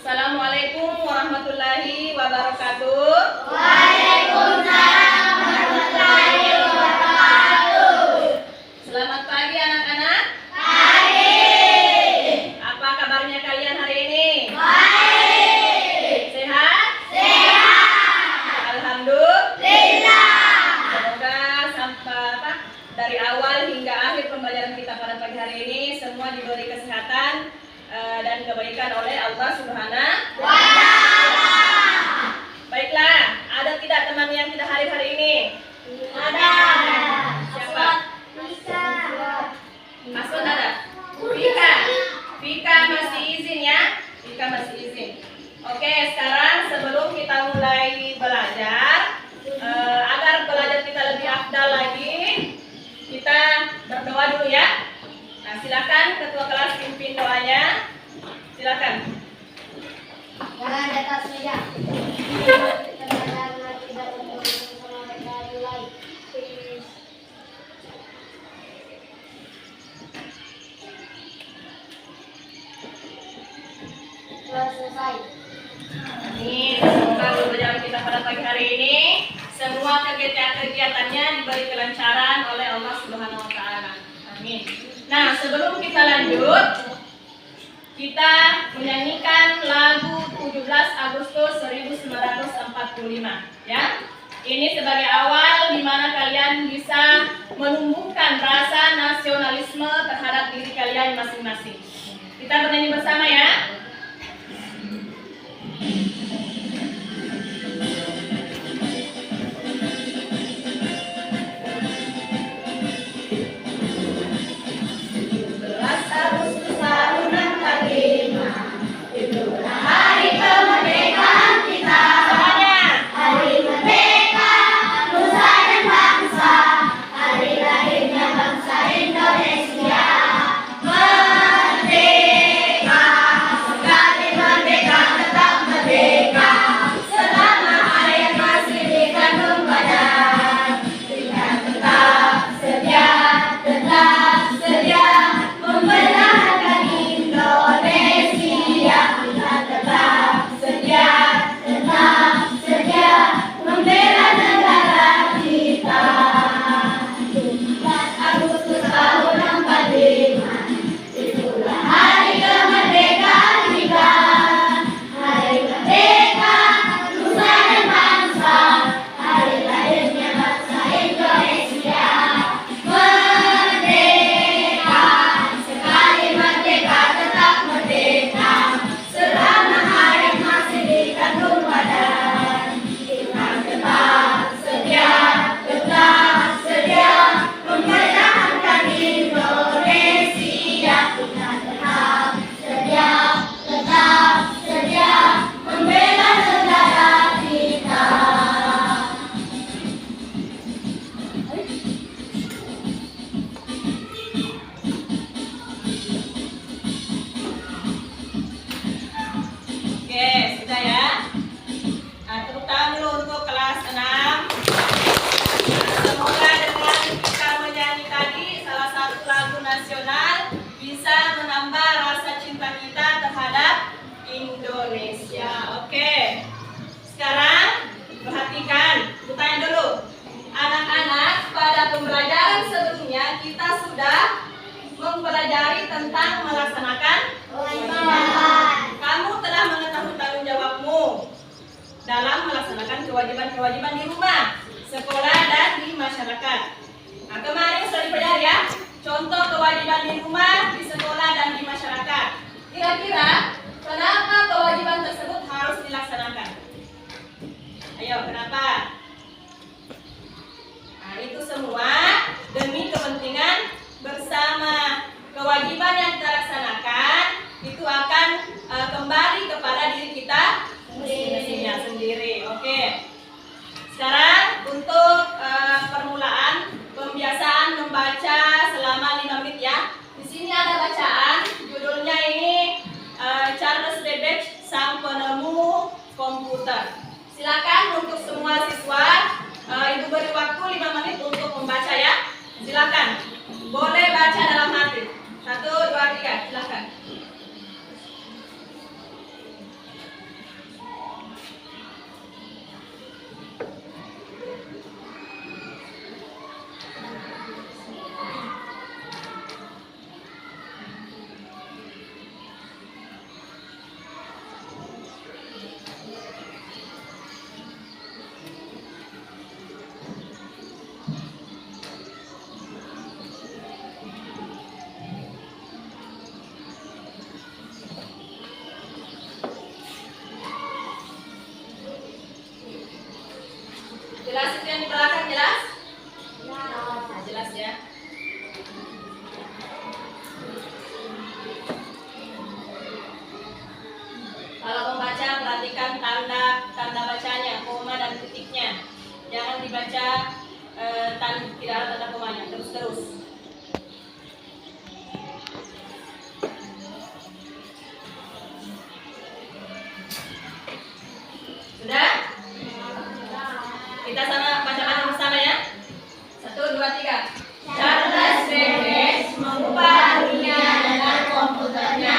Assalamualaikum warahmatullahi wabarakatuh. Waalaikumsalam warahmatullahi wabarakatuh. Selamat pagi anak-anak. Pagi. Apa kabarnya kalian hari ini? Baik. Sehat? Sehat. Alhamdulillah. Semoga sampai dari awal hingga akhir pembelajaran kita pada pagi hari ini semua diberi kesehatan dan kebaikan oleh Allah Subhanahu wa Ta'ala. Baiklah, ada tidak teman yang tidak hadir hari ini? Ada. Siapa? Bisa. Masud ada? Vika. Vika masih izin ya? Vika masih izin. Oke, sekarang sebelum kita mulai belajar, agar belajar kita lebih afdal lagi, kita berdoa dulu ya. Nah, silakan ketua kelas pimpin doanya. Silakan. Jangan di atas meja. Selesai. Amin. Semoga pembelajaran kita pada pagi hari ini semua kegiatannya diberi kelancaran oleh Allah Subhanahu wa Ta'ala. Amin. Nah, sebelum kita lanjut, kita menyanyikan lagu 17 Agustus 1945 ya. Ini sebagai awal di mana kalian bisa menumbuhkan rasa nasionalisme terhadap diri kalian masing-masing. Kita bernyanyi bersama ya. Mempelajari tentang melaksanakan kewajiban. Kamu telah mengetahui tanggung jawabmu dalam melaksanakan kewajiban-kewajiban di rumah, sekolah, dan di masyarakat. Nah, kemarin sudah dipelajari ya, contoh kewajiban di rumah, di sekolah, dan di masyarakat. Kira-kira kenapa kewajiban tersebut harus dilaksanakan? Ayo, kenapa? Nah, itu semua demi kepentingan bersama. Kewajiban yang kita laksanakan itu akan kembali kepada diri kita sendiri. Oke. Sekarang untuk permulaan pembiasaan membaca selama 5 menit ya. Di sini ada bacaan, judulnya ini Charles Babbage, sang penemu komputer. Silakan untuk semua siswa, Ibu beri waktu 5 menit untuk membaca ya. Silakan. Boleh baca dalam hati. 1, 2, 3, silakan. dibaca tidak ada tanda komanya, terus. Sudah? Kita sama bacakan bersama ya. 1, 2, 3. Charles Babbage mengubah dunia dengan komputernya.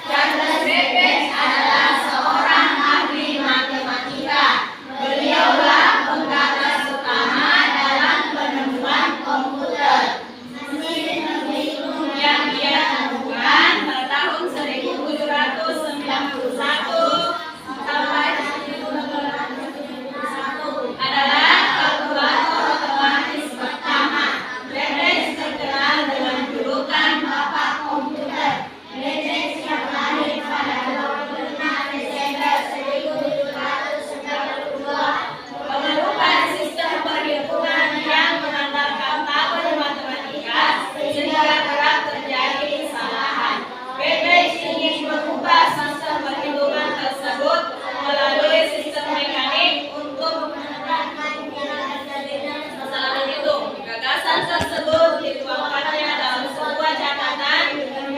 Charles Babbage adalah seorang ahli matematika. Beliaulah penggagas utama dalam penemuan komputer. Mesin penghitung yang dia temukan pada tahun 1791 sampai 1871 adalah kalkulator otomatis pertama. Babbage terkenal dengan julukan Bapak Komputer. Babbage yang lahir pada 25 Desember 1792 menemukan sistem perhitungan yang mengandalkan tabel matematika sehingga kerap terjadi kesalahan. Babbage ingin mengubah sistem perhitungan tersebut melalui sistem mekanik untuk menekankan masalah menghitung. Gagasan tersebut dituangkannya dalam sebuah catatan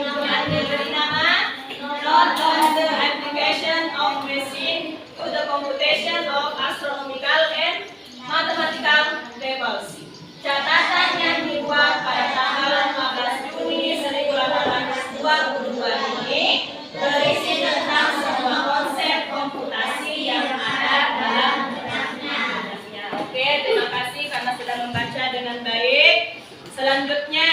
yang diberi nama Note on the Application of Machine to the Computation of Astronomical and Mathematical Tables. Catatan yang dibuat pada tanggal 15 Juni 1822 ini berisi tentang semua konsep komputasi yang ada dalam benaknya. Oke, terima kasih karena sudah membaca dengan baik. Selanjutnya,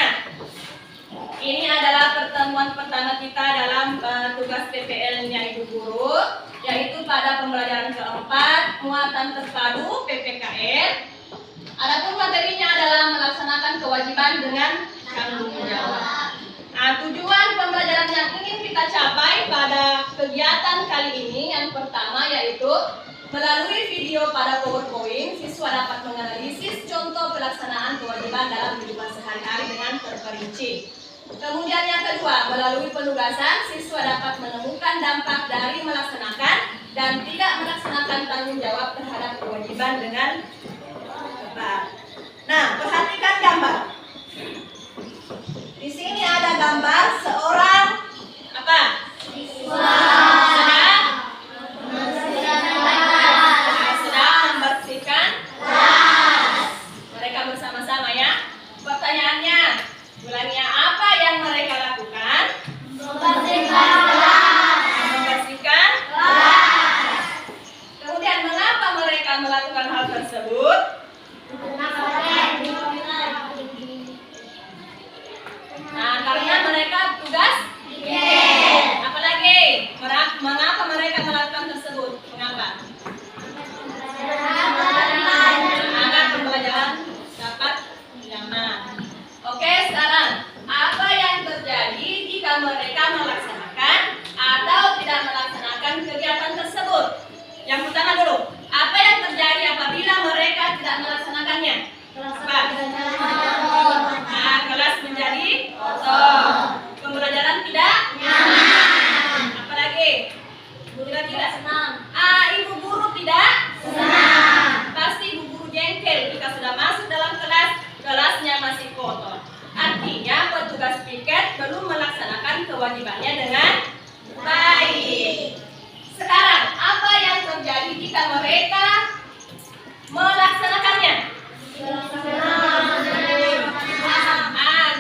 ini adalah pertemuan pertama kita dalam tugas PPL-nya Ibu Guru, yaitu pada pembelajaran keempat, muatan terpadu PPKN. Adapun materinya adalah melaksanakan kewajiban dengan tanggung jawab. Nah, tujuan pembelajaran yang ingin kita capai pada kegiatan kali ini yang pertama yaitu melalui video pada PowerPoint, siswa dapat menganalisis contoh pelaksanaan kewajiban dalam kehidupan sehari-hari dengan terperinci. Kemudian yang kedua, melalui penugasan, siswa dapat menemukan dampak dari melaksanakan dan tidak melaksanakan tanggung jawab terhadap kewajiban dengan tepat. Nah, perhatikan gambar. Di sini ada gambar seorang apa? Siswa sedang membersihkan kelas. Mereka bersama-sama ya. Pertanyaannya, ulangi apa yang mereka lakukan? Membersihkan kelas. Kemudian mengapa mereka melakukan hal tersebut? Nah, karena mereka tugas apalagi? Mengapa mereka melakukan tersebut? Mengapa? Agar pembelajaran dapat nyaman. Oke, sekarang apa yang terjadi jika mereka melaksanakan atau tidak melaksanakan kegiatan tersebut? Yang pertama dulu, apa yang terjadi apabila mereka tidak melaksanakannya? Apa? Nah, kelas menjadi kosong. Pembelajaran tidak nyaman. Apalagi? Kira-kira senang. Ibu guru tidak senang. Pasti ibu guru jengkel jika sudah masuk dalam kelas, kelasnya masih kotor. Artinya petugas piket belum melaksanakan kewajibannya dengan baik. Sekarang, apa yang terjadi jika mereka melaksanakannya?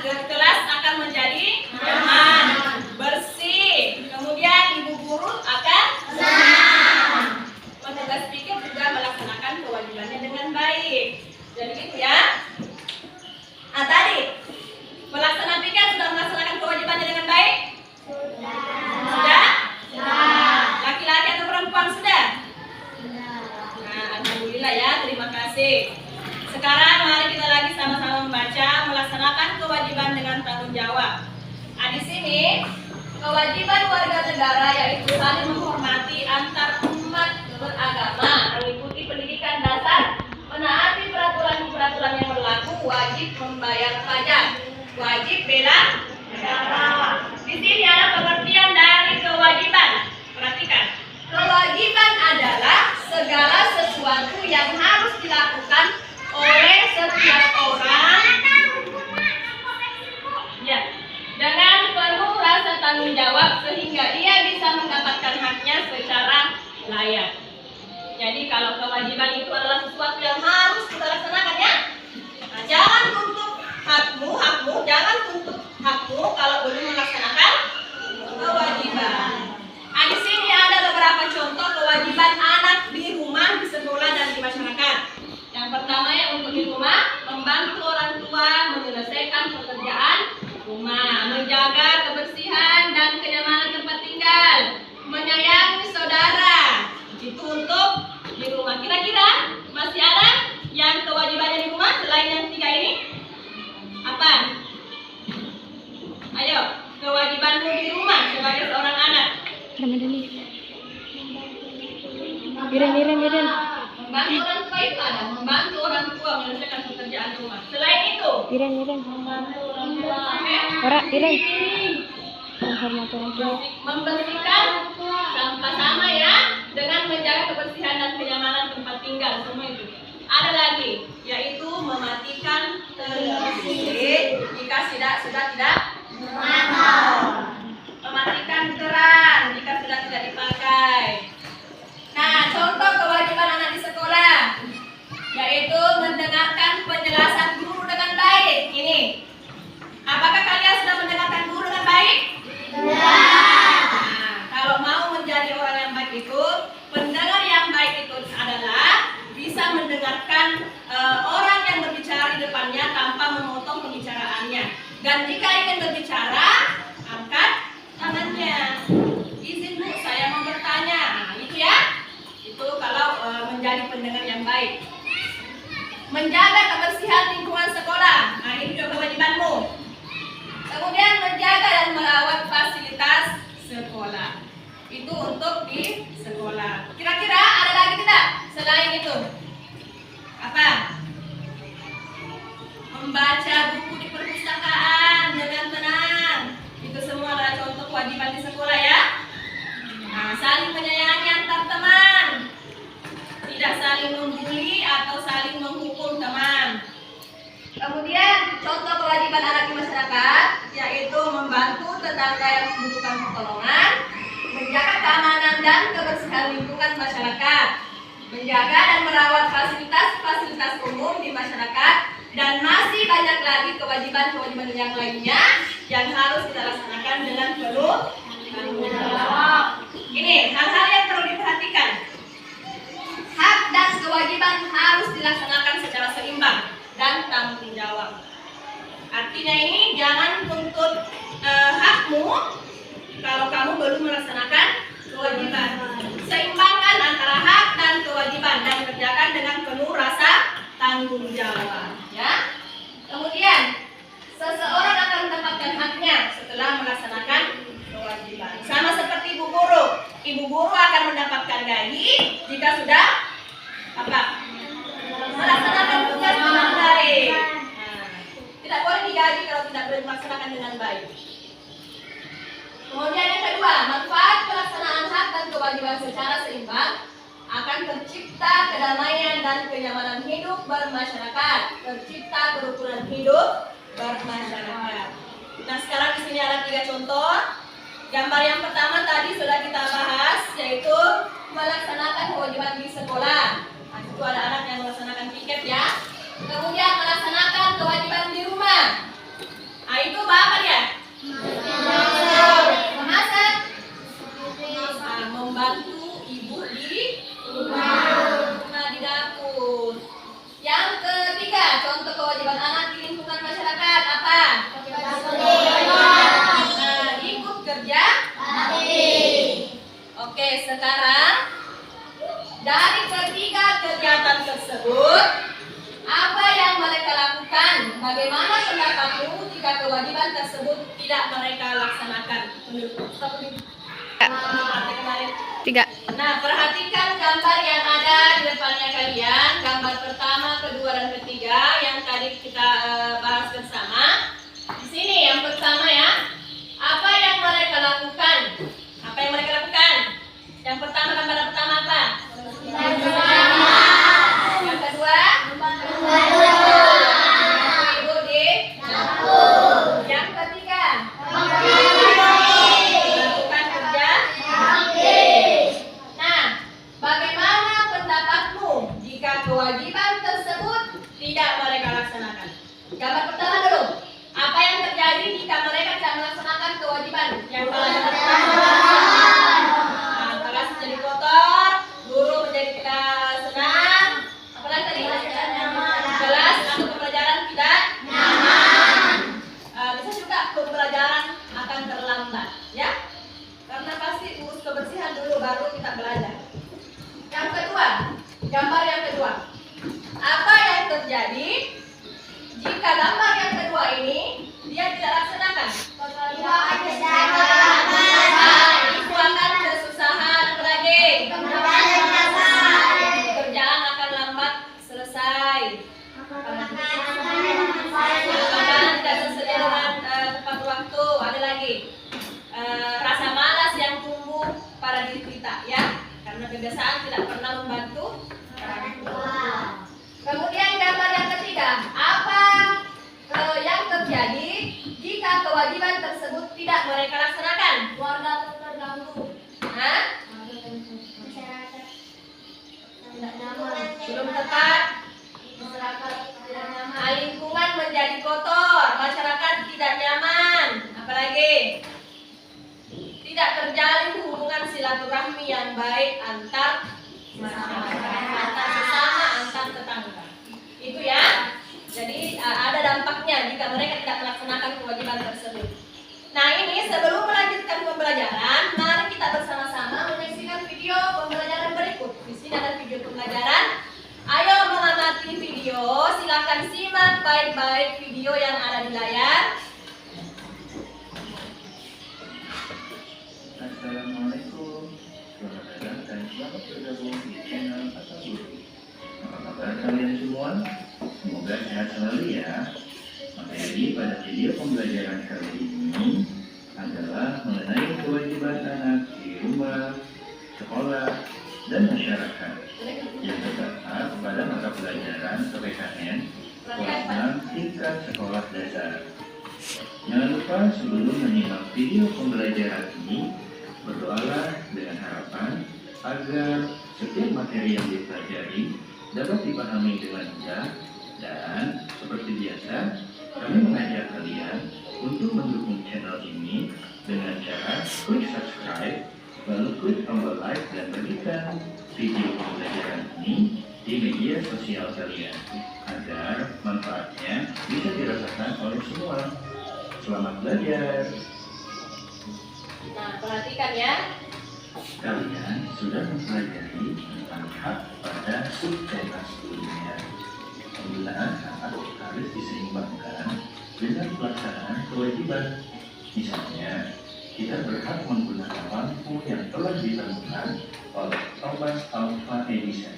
Kelas akan menjadi nyaman, bersih. Kemudian ibu guru akan senang. Petugas pikir juga melaksanakan kewajibannya dengan baik. Jadi gitu ya. Nah, tadi pelaksana pikir sudah melaksanakan kewajibannya dengan baik? Sudah? Laki-laki atau perempuan sudah? Nah, alhamdulillah ya, terima kasih. Sekarang mari kita lagi sama-sama membaca melaksanakan kewajiban dengan tanggung jawab. Nah, di sini kewajiban warga negara yaitu saling menghormati antar umat beragama, mengikuti pendidikan dasar, menaati peraturan-peraturan yang berlaku, wajib membayar pajak, wajib bela negara. Di sini ada pengertian dari kewajiban. Perhatikan, kewajiban adalah segala sesuatu yang harus dilakukan layak. Jadi kalau kewajiban itu adalah sesuatu yang harus kita laksanakan ya. Nah, jangan tuntut hakmu, jangan tuntut hakmu kalau belum melaksanakan kewajiban. Nah, di sini ada beberapa contoh kewajiban anak di rumah, di sekolah, dan di masyarakat. Yang pertama ya, untuk di rumah, membantu orang tua menyelesaikan pekerjaan rumah, menjaga kebersihan dan kenyamanan tempat tinggal, menyayangi saudara. Itu untuk di rumah. Kira-kira masih ada yang kewajibannya di rumah selain yang 3 ini? Apa? Ayo, kewajibanmu di rumah sebagai seorang anak. Iren. Membantu orang tua itu ada, membantu orang tua menyelesaikan pekerjaan rumah. Selain itu, Iren. membantu orang tua, Iren. Menghormati orang tua. membersihkan sampah sama ya, dengan menjaga kebersihan dan kenyamanan tempat tinggal, semua itu. Ada lagi, yaitu mematikan televisi jika sudah tidak mematikan keran jika sudah tidak dipakai. Nah, contoh kewajiban anak di sekolah, yaitu mendengarkan penjelasan guru dengan baik. Ini, apakah kalian sudah mendengarkan guru dengan baik? Nah, kalau mau menjadi orang yang baik itu, pendengar yang baik itu adalah bisa mendengarkan orang yang berbicara di depannya tanpa memotong pembicaraannya. Dan jika ingin berbicara, angkat tangannya. Izin Bu, saya mau bertanya. Nah, itu ya. Itu kalau menjadi pendengar yang baik. Menjaga kebersihan lingkungan sekolah. Nah, ini juga kewajibanmu. Kemudian menjaga dan merawat fasilitas sekolah. Itu untuk di sekolah. Kira-kira ada lagi tidak selain itu? Apa? Membaca buku di perpustakaan dengan tenang. Itu semua adalah contoh kewajiban di sekolah ya. Nah, saling menyayangi antar teman. Tidak saling membuli atau saling menghukum teman. Kemudian contoh kewajiban anak di masyarakat, yaitu membantu tetangga yang membutuhkan pertolongan, menjaga keamanan dan kebersihan lingkungan masyarakat, menjaga dan merawat fasilitas umum di masyarakat, dan masih banyak lagi kewajiban-kewajiban yang lainnya yang harus kita laksanakan dengan penuh tanggung jawab. Ini hal-hal yang perlu diperhatikan. Hak dan kewajiban harus dilaksanakan secara seimbang dan tanggung jawab. Artinya ini jangan tuntut hakmu kalau kamu belum melaksanakan kewajiban. Seimbangkan antara hak dan kewajiban dan kerjakan dengan penuh rasa tanggung jawab. Ya. Kemudian seseorang akan mendapatkan haknya setelah melaksanakan kewajiban. Sama seperti ibu guru. Ibu guru akan mendapatkan gaji jika sudah apa? Melaksanakan tugas dengan baik. Nah, tidak boleh digaji kalau tidak melaksanakan dengan baik. Kemudian yang kedua, manfaat pelaksanaan hak dan kewajiban secara seimbang akan tercipta kedamaian dan kenyamanan hidup bermasyarakat, tercipta kerukunan hidup bermasyarakat. Nah, sekarang di sini ada 3 contoh. Gambar yang pertama tadi sudah kita bahas, yaitu melaksanakan kewajiban di sekolah. Nah, itu ada anak yang melaksanakan piket ya. Kemudian melaksanakan kewajiban di rumah. Nah, itu apa dia? Memasak. Nah, membantu ibu di rumah di dapur. Yang ketiga, contoh kewajiban anak di lingkungan masyarakat apa? Nah, ikut kerja. Oke, sekarang dari ketiga kegiatan tersebut, apa yang mereka lakukan? Bagaimana pendapatmu jika kewajiban tersebut tidak mereka laksanakan? Tiga. Nah, perhatikan gambar yang ada di depannya kalian. Gambar pertama, kedua, dan ketiga yang tadi kita bahas bersama. Di sini yang pertama ya, apa yang mereka lakukan? Apa yang mereka lakukan? Yang pertama, gambar pertama apa? Yang kedua? Ibu di dapur. Yang ketiga? Melakukan kerja. Nah, baru kita belajar. Yang kedua, gambar yang kedua. Apa yang terjadi jika gambar yang kedua ini dia tidak laksanakan? Itu akan kesusahan lagi. Pekerjaan akan lambat selesai. Makanan tidak sesuai dengan tepat waktu. Ada lagi rasa malas yang tumbuh pada diri kita, ya, karena kebiasaan tidak pernah membantu orang tua. Kemudian gambar yang ketiga, apa yang terjadi jika kewajiban tersebut tidak mereka laksanakan? Warga terganggu. Hah? Masyarakat tidak nyaman. Belum tepat. Masyarakat tidak nyaman. Lingkungan menjadi kotor, masyarakat tidak nyaman. Apalagi tidak terjalin hubungan silaturahmi yang baik antar masyarakat, antar sesama, antar tetangga. Itu ya. Jadi ada dampaknya jika mereka tidak melaksanakan kewajiban tersebut. Nah, ini sebelum melanjutkan pembelajaran, mari kita bersama-sama menyaksikan video pembelajaran berikut. Di sini ada video pembelajaran. Ayo mengamati video, silakan simak baik-baik video yang ada di layar. Assalamualaikum, selamat datang dan selamat bergabung di channel Kata Guru. Apa kabar kalian semua? Semoga sehat selalu ya. Materi pada video pembelajaran kali ini adalah mengenai kewajiban anak di rumah, sekolah, dan masyarakat yang terdapat pada mata pelajaran PPKN kelas 6 tingkat sekolah dasar. Jangan lupa sebelum menyimak video pembelajaran ini, berdoalah dengan harapan agar setiap materi yang dipelajari dapat dipahami dengan mudah. Dan seperti biasa, kami mengajak kalian untuk mendukung channel ini dengan cara klik subscribe, lalu klik tombol like dan bagikan video pembelajaran ini di media sosial kalian agar manfaatnya bisa dirasakan oleh semua. Selamat belajar. Nah, perhatikan ya. Kalian sudah mempelajari tentang hak pada subtema sebelumnya. Penggunaan hak harus diseimbangkan dengan pelaksanaan kewajiban. Misalnya, kita berhak menggunakan lampu yang telah ditemukan oleh Thomas Alva Edison.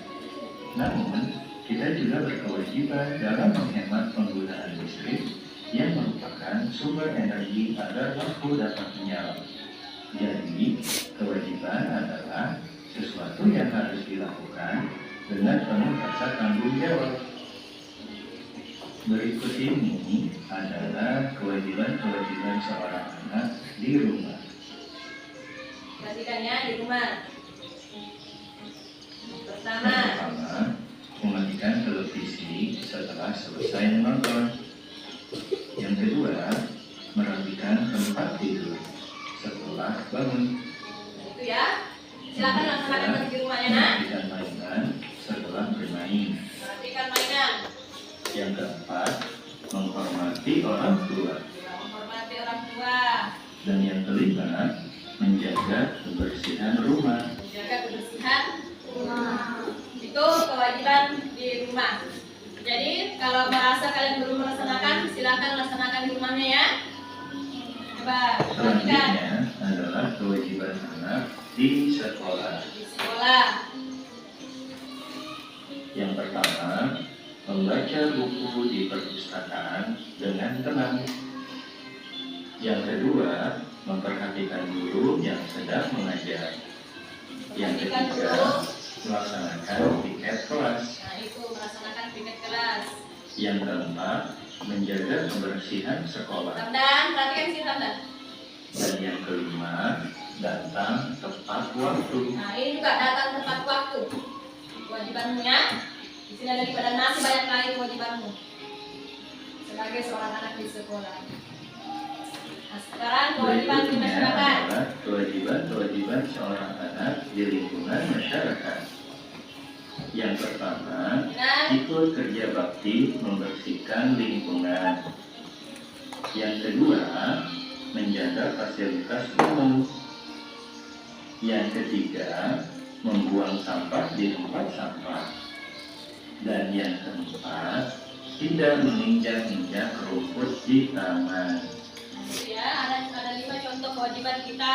Namun, kita juga berkewajiban dalam menghemat penggunaan listrik yang merupakan sumber energi agar lampu dapat menyala. Jadi, kewajiban adalah sesuatu yang harus dilakukan dengan penuh rasa tanggung jawab. Berikut ini adalah kewajiban-kewajiban seorang anak di rumah. Perhatikan ya di rumah. Pertama, Yang pertama, mematikan televisi setelah selesai menonton. Yang kedua, merapikan tempat tidur setelah bangun. itu ya. Silakan laksanakan di rumahnya, Nak. Merapikan mainan setelah bermain. Perhatikan mainan. Yang keempat, menghormati orang tua. Menghormati orang tua. Dan yang kelima, menjaga kebersihan rumah. Menjaga kebersihan rumah. Itu kewajiban di rumah. Jadi kalau merasa kalian belum melaksanakan, silakan laksanakan di rumahnya ya. Coba perhatikan Selanjutnya adalah kewajiban anak di sekolah. di sekolah. Yang pertama, membaca buku di perpustakaan dengan tenang. Yang kedua, memperhatikan guru yang sedang mengajar. Yang ketiga, melaksanakan piket kelas. Nah, itu melaksanakan piket kelas. Yang keempat, menjaga kebersihan sekolah. Tamdan, perhatikan sih Tamdan. Dan yang kelima, datang tepat waktu. Nah, ini juga datang tepat waktu. Kewajibanmu ya. Di sini ada di badan nasi banyak kali kewajibanmu sebagai seorang anak di sekolah. Nah, sekarang kewajiban di Berikutnya masyarakat. adalah kewajiban-kewajiban seorang anak di lingkungan masyarakat. Yang pertama, Dan ikut kerja bakti membersihkan lingkungan. Yang kedua, menjaga fasilitas umum. Yang ketiga, membuang sampah di tempat sampah. Dan yang keempat, tidak menginjak-injak rumput di taman. Ya, ada 5 contoh kewajiban kita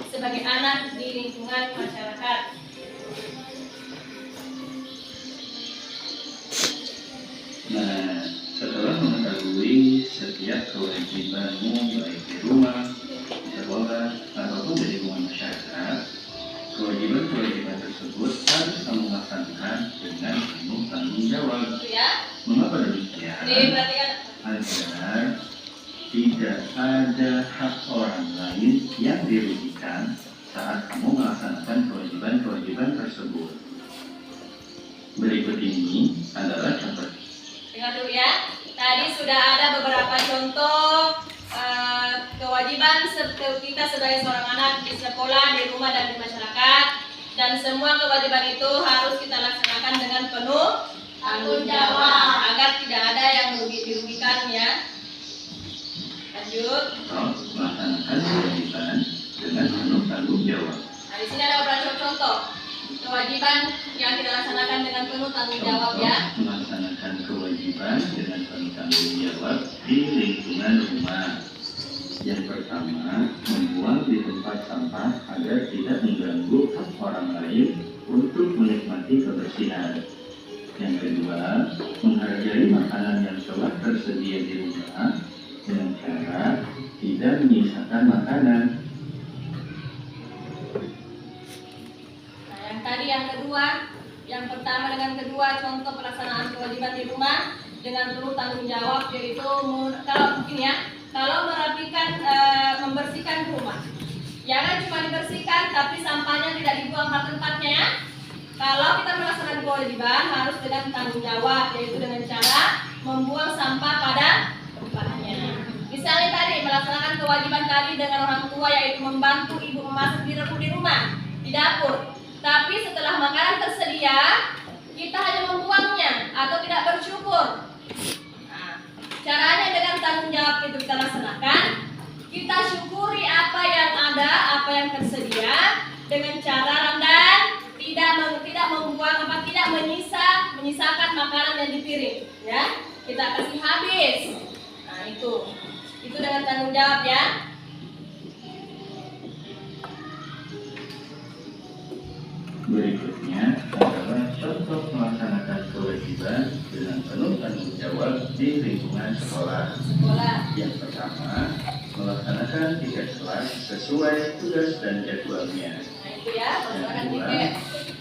sebagai anak di lingkungan masyarakat. Nah, setelah mengetahui setiap kewajibanmu baik di rumah, di sekolah, ataupun di lingkungan masyarakat, kewajiban-kewajiban tersebut harus kamu laksanakan dengan penuh tanggung jawab. Itu ya. Mengapa demikian? Diperhatikan. Agar tidak ada hak orang lain yang dirugikan saat kamu melaksanakan kewajiban-kewajiban tersebut. Berikut ini adalah contoh. Dengar dulu ya. Tadi sudah ada beberapa contoh kewajiban kita sebagai seorang anak di sekolah, di rumah, dan di masyarakat. Dan semua kewajiban itu harus kita laksanakan dengan penuh tanggung jawab agar tidak ada yang dirugikan ya. Lanjut. Melaksanakan kewajiban dengan penuh tanggung jawab. Nah, di sini ada beberapa contoh kewajiban yang kita laksanakan dengan penuh tanggung jawab ya. Melaksanakan kewajiban dengan penuh tanggung jawab di lingkungan rumah. Yang pertama, membuang di tempat sampah agar tidak mengganggu hak orang lain untuk menikmati kebersihan. Yang kedua, menghargai makanan yang telah tersedia di rumah dengan cara tidak menyisakan makanan. Nah, yang tadi yang kedua, yang pertama dengan kedua contoh pelaksanaan kewajiban di rumah dengan penuh tanggung jawab, yaitu kalau mungkin ya, kalau merapikan, membersihkan rumah, jangan cuma dibersihkan tapi sampahnya tidak dibuang pada tempatnya ya. Kalau kita melaksanakan kewajiban harus dengan tanggung jawab, yaitu dengan cara membuang sampah pada tempatnya. Misalnya tadi melaksanakan kewajiban tadi dengan orang tua, yaitu membantu ibu memasak di rumah, di dapur. Tapi setelah makanan tersedia, kita hanya membuangnya atau tidak bersyukur. Nah, caranya dengan tanggung jawab itu kita laksanakan. Kita syukuri apa yang ada, apa yang tersedia dengan cara ramdan, tidak membuang tidak menyisakan makanan yang di piring, ya. Kita kasih habis. Nah, itu dengan tanggung jawab ya. Berikutnya adalah contoh melaksanakan kewajiban dengan penuh tanggung jawab di lingkungan sekolah. Yang pertama, melaksanakan tiket kelas sesuai tugas dan jadwalnya. Nah, itu ya, melaksanakan Yang kedua, tiket.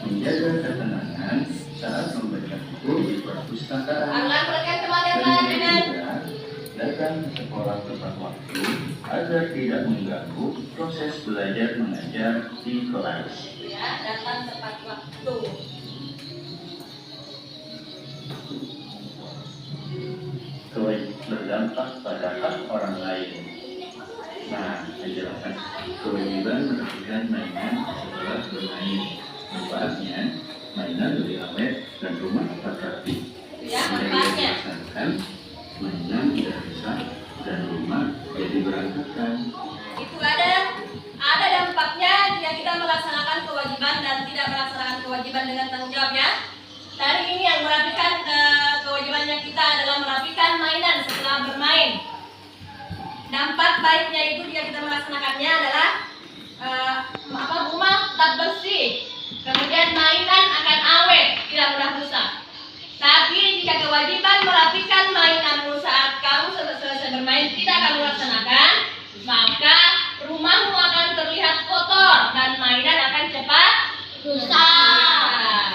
menjaga ketenangan saat membaca buku di perpustakaan. Anak mereka Dan kemarin yang ketiga, datang ke sekolah tepat waktu agar tidak mengganggu proses belajar mengajar di kelas. ya, datang tepat waktu. Berdampak pada hak orang lain. Nah, menjelaskan kewajiban merapikan mainan setelah bermain. Manfaatnya, mainan lebih awet dan rumah tetap rapi. Ya, Jika manfaatnya. dilaksanakan, mainan tidak rusak dan rumah jadi berantakan. Itu ada dampaknya jika kita melaksanakan kewajiban dan tidak melaksanakan kewajiban dengan tanggung jawab ya. Tadi ini yang merapikan kewajibannya kita adalah merapikan mainan setelah bermain. Dampak baiknya itu jika kita melaksanakannya adalah rumah tetap bersih. Kemudian mainan akan awet, tidak mudah rusak. Tapi jika kewajiban merapikan mainanmu saat kamu selesai bermain tidak kamu laksanakan, maka rumahmu akan terlihat kotor dan mainan akan cepat rusak.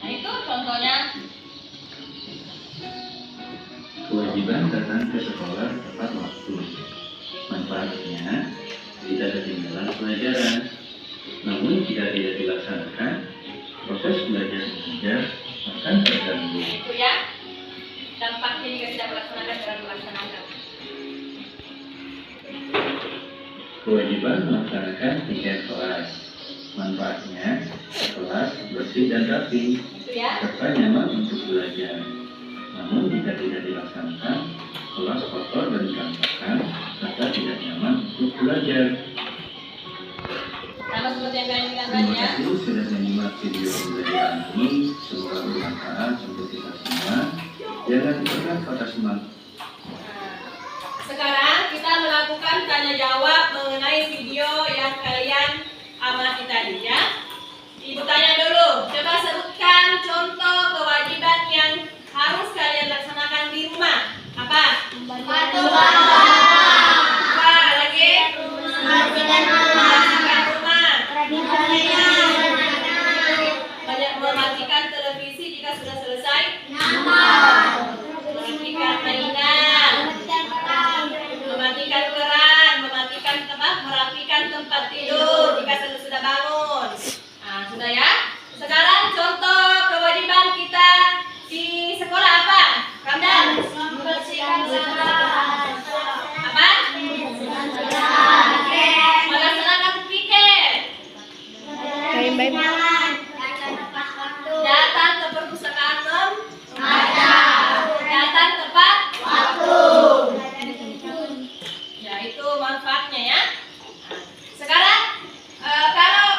Nah, itu contohnya. Kewajiban datang ke sekolah tepat waktu. Manfaatnya, tidak ketinggalan pelajaran. Namun jika tidak dilaksanakan, proses belajar mengajar akan terganggu. Itu ya. Dampaknya jika tidak melaksanakan dan melaksanakan. Kewajiban melaksanakan tiket kelas. Manfaatnya, kelas bersih dan rapi, Itu ya. serta nyaman untuk belajar. Namun jika tidak dilaksanakan, kelas kotor dan berantakan, serta tidak nyaman untuk belajar. Sama seperti yang kalian bilang Terima tadi ya. kasih sudah menyimak video pembelajaran ini. Semoga bermanfaat untuk kita semua. Jangan pernah patah semangat. Sekarang kita melakukan tanya jawab mengenai video yang kalian amati tadi ya. Ibu tanya dulu, coba sebutkan contoh kewajiban yang harus kalian laksanakan di rumah. Apa? Apa lagi? Membersihkan rumah. Banyak mematikan televisi jika sudah selesai. Mematikan mainan. Mematikan keran, mematikan tempat, merapikan tempat tidur jika sudah bangun. Nah, sudah ya. Sekarang contoh kewajiban kita di sekolah apa? Ramdan? Apa? Melaksanakan piket. Baik. Datang ke perpustakaan datang tepat ya, itu manfaatnya ya. Sekarang kalau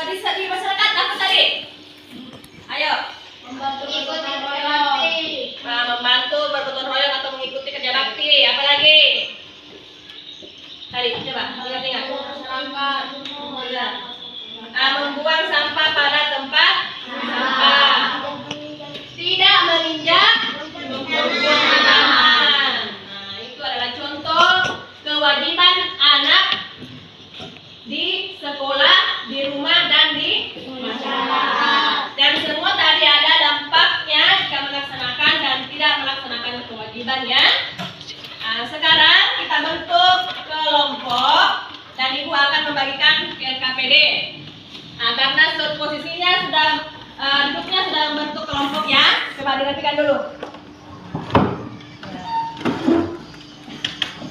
di masyarakat apa tadi? Ayo. Membantu bergotong royong atau mengikuti kerja bakti. Apa lagi? Tadi coba ingat. Membuang sampah pada tempat sampah. Tidak menginjak tanaman. Nah, itu adalah contoh kewajiban anak di sekolah, di rumah, dan di masyarakat. Dan semua tadi ada dampaknya jika melaksanakan dan tidak melaksanakan kewajibannya. Nah, sekarang kita bentuk kelompok dan ibu akan membagikan ke KPD. Nah, karena posisinya sudah duduknya sudah membentuk kelompok ya. Coba dirapikan dulu.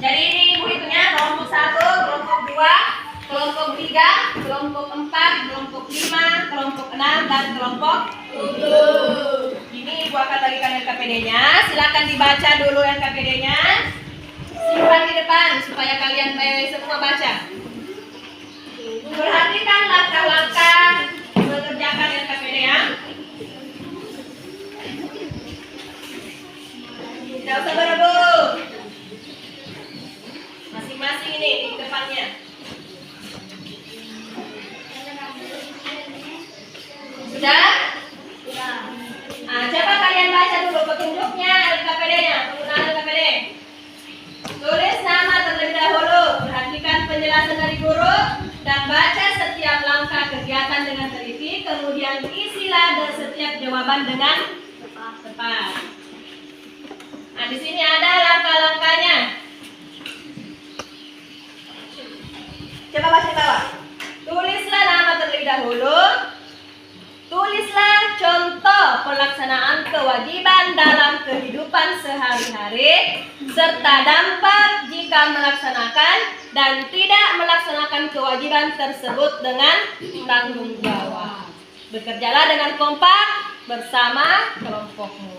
Jadi ini ibu hitungnya kelompok 1, kelompok 2, kelompok 3, kelompok 4, kelompok 5, kelompok 6, dan kelompok 7. Ini ibu akan bagikan LKPD-nya. Silakan dibaca dulu LKPD-nya. Simpan di depan supaya kalian semua baca. Perhatikan langkah-langkah mengerjakan LKPD ya. Tidak usah berebut. Masing-masing ini di depannya. Sudah? Nah, coba kalian baca dulu petunjuknya LKPD-nya, penggunaan LKPD. Tulis nama terlebih dahulu, perhatikan penjelasan dari guru, dan baca setiap langkah kegiatan dengan teliti, kemudian isilah setiap jawaban dengan tepat. Nah, di sini ada langkah-langkahnya. Coba baca di bawah. Tulislah nama terlebih dahulu. Tulislah contoh pelaksanaan kewajiban dalam kehidupan sehari-hari serta dampak jika melaksanakan dan tidak melaksanakan kewajiban tersebut dengan tanggung jawab. Bekerjalah dengan kompak bersama kelompokmu.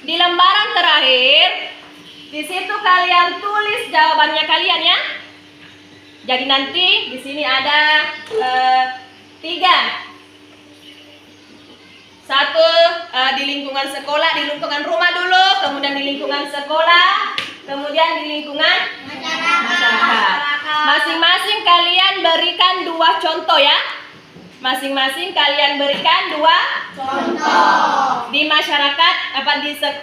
Di lembaran terakhir, di situ kalian tulis jawabannya kalian ya. Jadi nanti di sini ada 3. 1 di lingkungan sekolah, di lingkungan rumah dulu, kemudian di lingkungan sekolah, kemudian di lingkungan masyarakat. Masing-masing kalian berikan 2 contoh ya. Masing-masing kalian berikan 2 contoh. Di masyarakat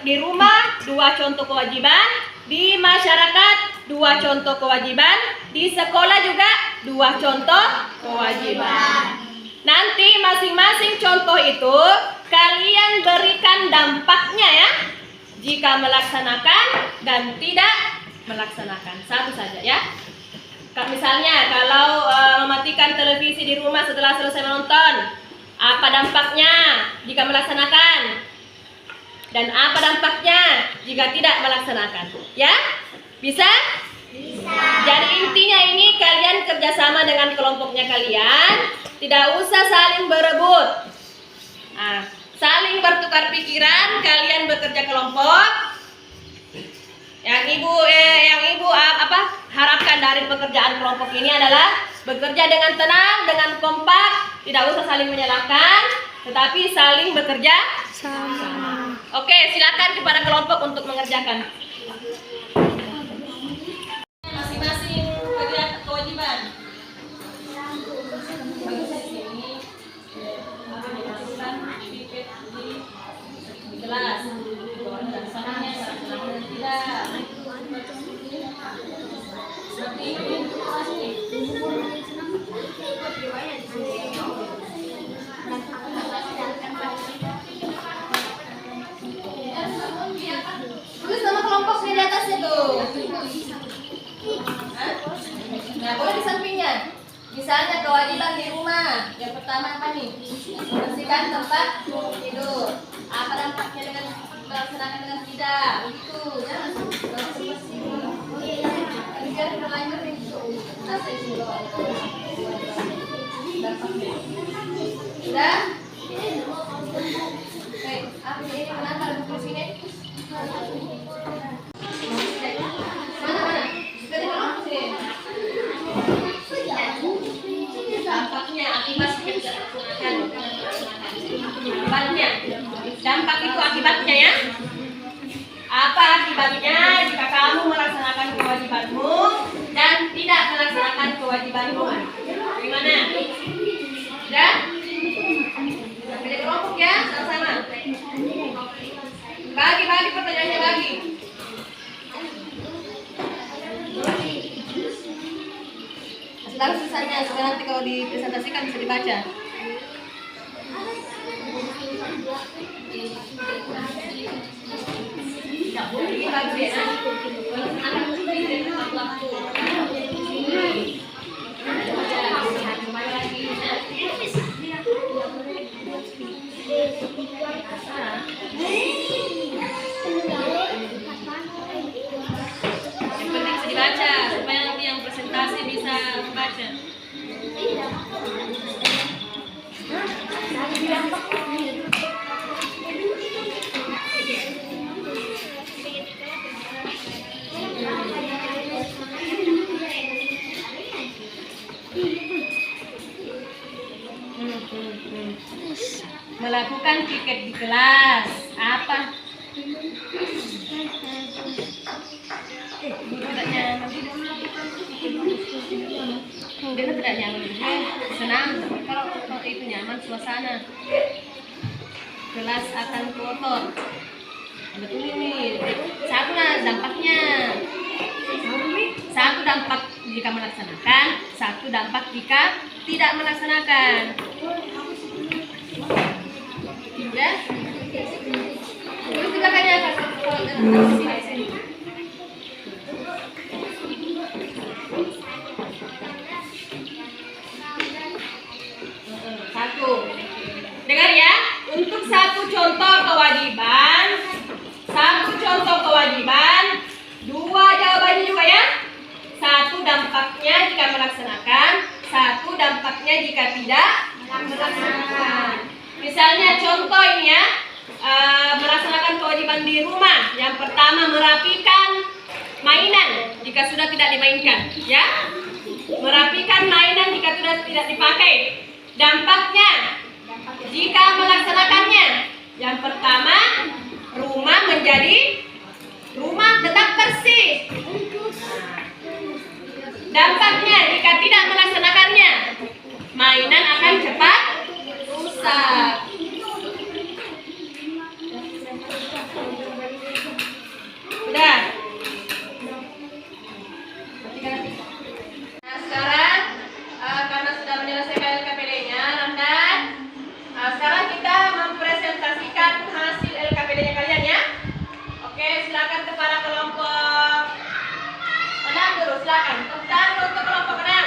di rumah 2 contoh kewajiban, di masyarakat 2 contoh kewajiban, di sekolah juga 2 contoh kewajiban. Nanti masing-masing contoh itu kalian berikan dampaknya ya. Jika melaksanakan dan tidak melaksanakan. Satu saja ya. Misalnya kalau mematikan televisi di rumah setelah selesai menonton, apa dampaknya jika melaksanakan? Dan apa dampaknya jika tidak melaksanakan? Ya? Bisa? Bisa. Jadi intinya ini kalian kerjasama dengan kelompoknya kalian. Tidak usah saling berebut. Saling bertukar pikiran, kalian bekerja kelompok. Yang ibu harapkan dari pekerjaan kelompok ini adalah bekerja dengan tenang, dengan kompak, tidak usah saling menyalahkan, tetapi saling bekerja sama. Oke, silakan kepada kelompok untuk mengerjakan. Masing-masing kewajiban. Di kelas. Sananya tidak. Seperti itu. Tulis nama kelompoknya di atasnya tuh. Nah, boleh di sampingnya. Misalnya kewajiban di rumah. Yang pertama apa nih? Bersihkan tempat tidur. Apa dampaknya dengan melaksanakan dengan tidak? Begitu. Jangan jangan berlanjut nih. Sudah? Apa ini kenapa ada buku sini? Mana? Dampaknya dampak itu akibatnya ya. Apa akibatnya jika kamu melaksanakan kewajibanmu dan tidak melaksanakan kewajibanmu? Bagaimana? Sudah? Beda kelompok ya, sama-sama. Bagi pertanyaannya bagi. Lalu sisanya supaya nanti kalau dipresentasikan bisa dibaca. Ini bagus ya. Yang penting bisa dibaca supaya nanti yang presentasi bisa membaca. Melakukan piket di kelas. Apa? Tidak nyaman. Dia tidak nyaman. Senang. Kalau itu nyaman suasana. Kelas akan kotor. Betul ini. Satu dampaknya. Satu dampak jika melaksanakan, satu dampak jika tidak melaksanakan. Sudah? Terus kita kayaknya kalau sini. Satu. Dengar ya, untuk satu contoh kewajiban, dua jawabannya juga ya. Satu dampaknya jika melaksanakan, satu dampaknya jika tidak melaksanakan. Misalnya contoh ini ya, melaksanakan kewajiban di rumah. Yang pertama merapikan mainan jika sudah tidak dimainkan, ya. Merapikan mainan jika sudah tidak dipakai. Dampaknya jika melaksanakannya, yang pertama rumah tetap bersih. Dampaknya jika tidak melaksanakannya, mainan akan cepat rusak. Sudah. Nah sekarang karena sudah menyelesaikan LKPD-nya, Ramdan, sekarang kita mempresentasikan hasil LKPD-nya kalian ya. Oke, silakan kepada kelompok enam dulu, silakan. Tepuk tangan untuk kelompok enam.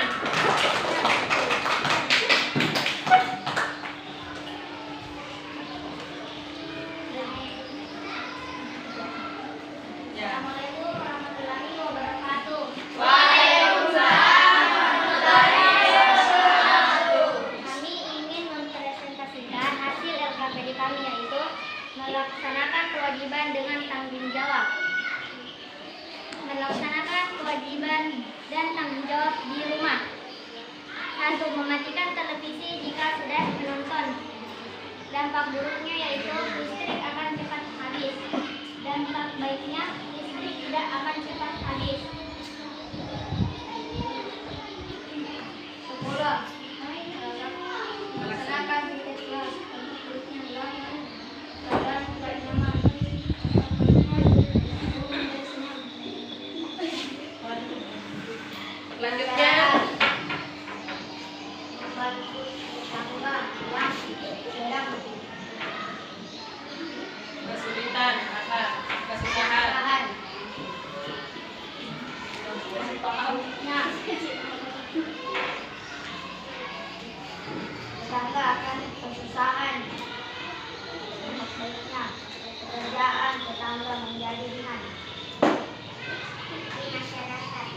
mematikan televisi jika sudah menonton. Dampak buruknya yaitu listrik akan cepat habis. Dampak baiknya listrik tidak akan cepat habis. 10. Melaksanakan ritual agar bernyaman. Selanjutnya Membantu tetangga yang sedang kesulitan apa kesusahan. Tetangga akan kesusahan. Baiknya pekerjaan tetangga menjadi ringan. Di masyarakat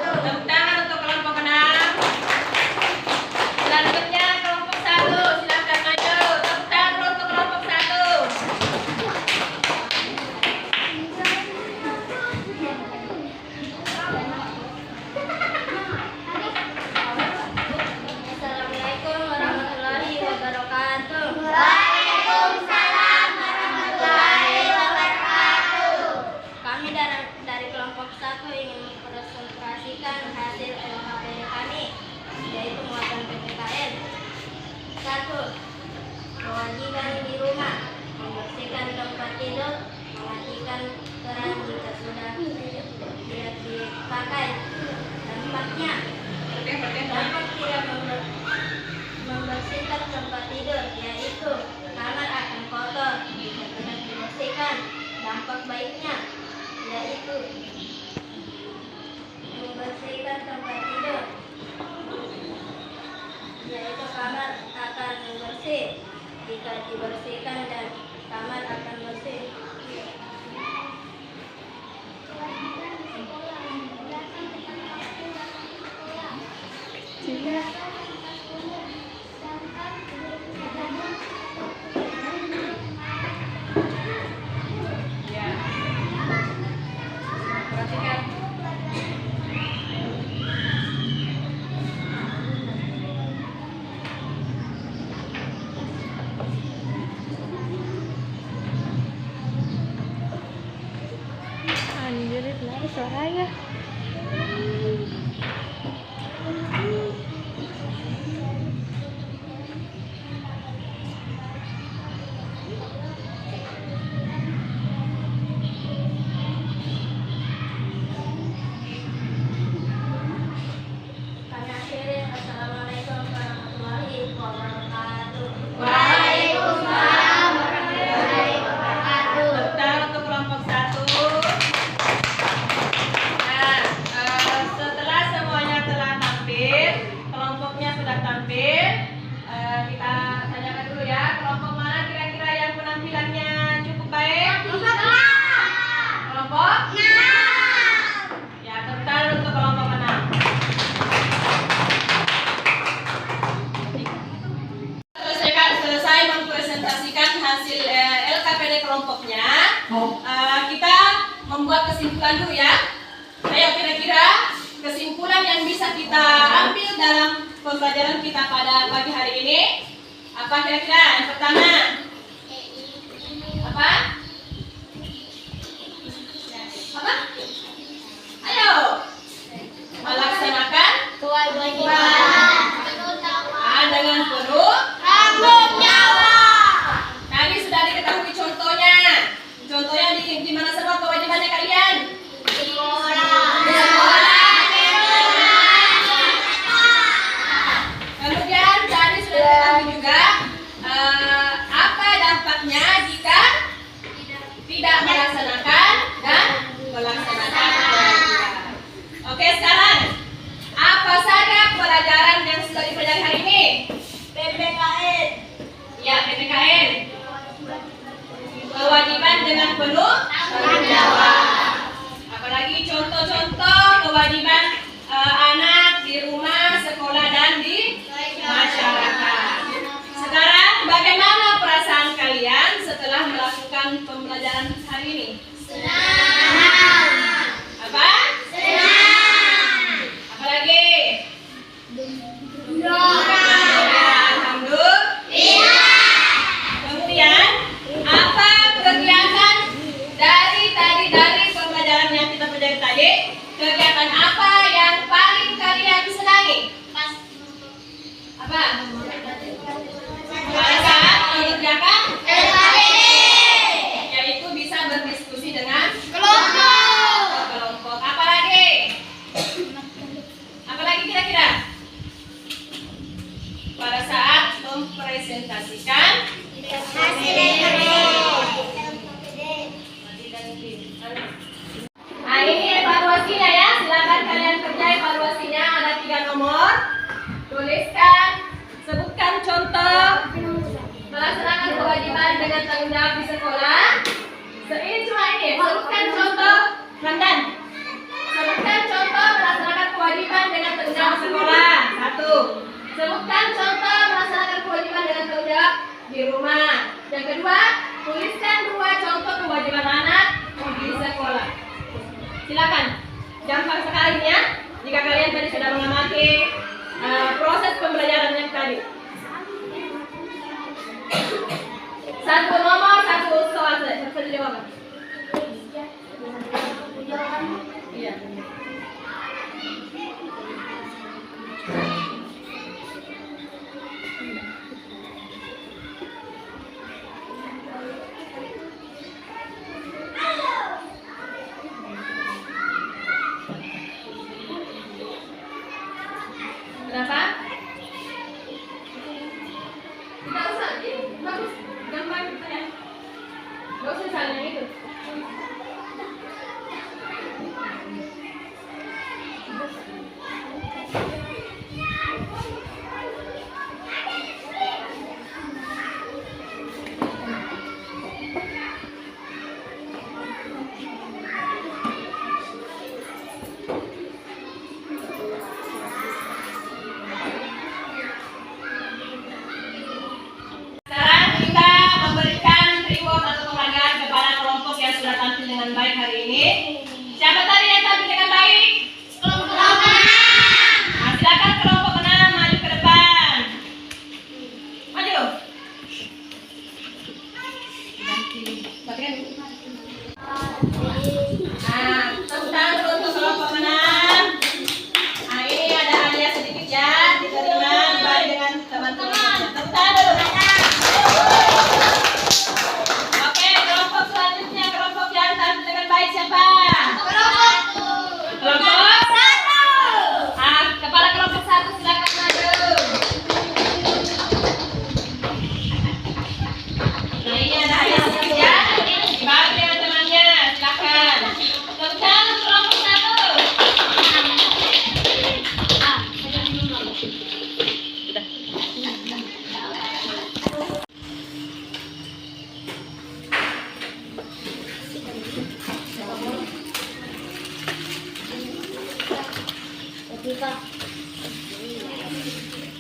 Tepuk tangan untuk kelompok 6. Selanjutnya kelompok 1, silakan maju. Tepuk tangan untuk kelompok 1. Assalamualaikum warahmatullahi wabarakatuh. Waalaikumsalam warahmatullahi wabarakatuh. Kami dari kelompok 1 ingin mempresentasikan hasil LKPD kami, yaitu muatan PPKN. 1. Kewajiban di rumah, membersihkan tempat tidur, mematikan keran jika sudah tidak dipakai. Dampaknya dampak tidak membersihkan tempat tidur, yaitu kamar akan kotor jika tidak dibersihkan. Dampak baiknya yaitu membersihkan tempat tidur, yaitu kamar akan bersih jika dibersihkan dan kamar akan bersih. Ya. Perhatikan. Anjir, itu suaranya. Kami akhiri. Assalamualaikum warahmatullahi wabarakatuh. Waalaikumsalam warahmatullahi wabarakatuh. Tepuk tangan untuk kelompok 1. Nah, setelah semuanya telah tampil, kelompoknya sudah tampil, kita tanyakan dulu ya, kelompok mana kira-kira yang penampilannya cukup baik? Kelompok? Ya, tepuk tangan untuk kelompok 6. Selesai mempresentasikan hasil LKPD kelompoknya, kita membuat kesimpulan dulu ya. Ayo, kira-kira kesimpulan yang bisa kita ambil dalam pembelajaran kita pada pagi hari ini apa kira-kira? Yang pertama apa? Apa? Ayo, melaksanakan Kewajiban dengan penuh tanggung jawab. Tadi sudah diketahui contohnya. Contohnya di mana semua kewajibannya kalian? Di sekolah. Kemudian tadi sudah diketahui juga apa dampaknya jika kegiatan apa yang paling kalian senangi? Apa? Pada saat mengerjakan yaitu bisa berdiskusi dengan kelompok. Apalagi kira-kira? Pada saat mempresentasikan hasil Nah, ini evaluasinya ya. Silakan kalian kerja evaluasinya. Ada 3 nomor. Tuliskan, sebutkan contoh melaksanakan kewajiban dengan tanggung jawab di sekolah. Ini cuma ini. Sebutkan contoh, Randan. Sebutkan contoh melaksanakan kewajiban dengan tanggung jawab di sekolah. 1. Sebutkan contoh melaksanakan kewajiban dengan tanggung jawab di rumah. Yang kedua, tuliskan 2 contoh kewajiban anak di sekolah. Silakan, gampang sekali ya. Jika kalian tadi sudah mengamati proses pembelajaran yang tadi. 1 nomor, 1 soal saja. Bisa dijawab. Iya. Kenapa? Tidak usah, ini bagus, gampang ya. Gak usah salin itu. Sekarang kita memberikan reward atau penghargaan kepada kelompok yang sudah tampil dengan baik hari ini. Siapa tadi yang tampil dengan baik? Kelompok menang. Nah, silakan kelompok menang maju ke depan. Maju. Nah, tepuk tangan dulu untuk kelompok menang. Nah, ini ada hadiah sedikit ya, diterima baik dengan teman-teman. Tepuk tangan dulu. Oke, kelompok selanjutnya, kelompok yang tampil dengan baik siapa? Kelompok 1. Kepala kelompok 1 silakan maju. Nah, ini ada hadiah sedikit ya. Dibagi dengan temannya, silakan. Tepuk tangan untuk kelompok 1.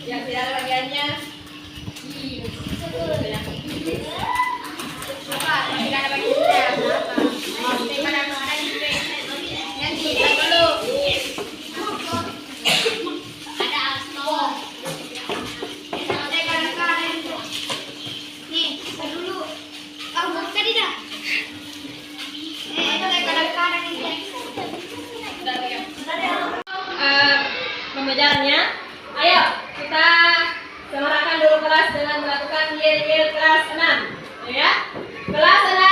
Yang tidak ada bagiannya. Apa? Tidak ada bagiannya. Yang tidak dulu. ada asmor. Nih, dulu. Kamu tadi dah. Kadang-kadang ini. Pembelajarannya. Ayo kita semarakan dulu kelas dengan melakukan yel-yel kelas 6. Ya. Kelas 6.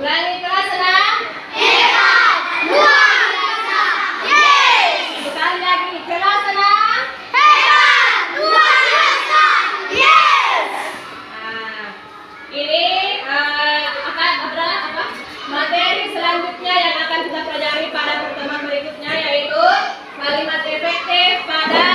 Ulangi kelas 6. Sekali lagi kelas 6. Nah, ini adalah apa? Materi selanjutnya yang akan kita pelajari pada pertemuan berikutnya, yaitu kalimat efektif pada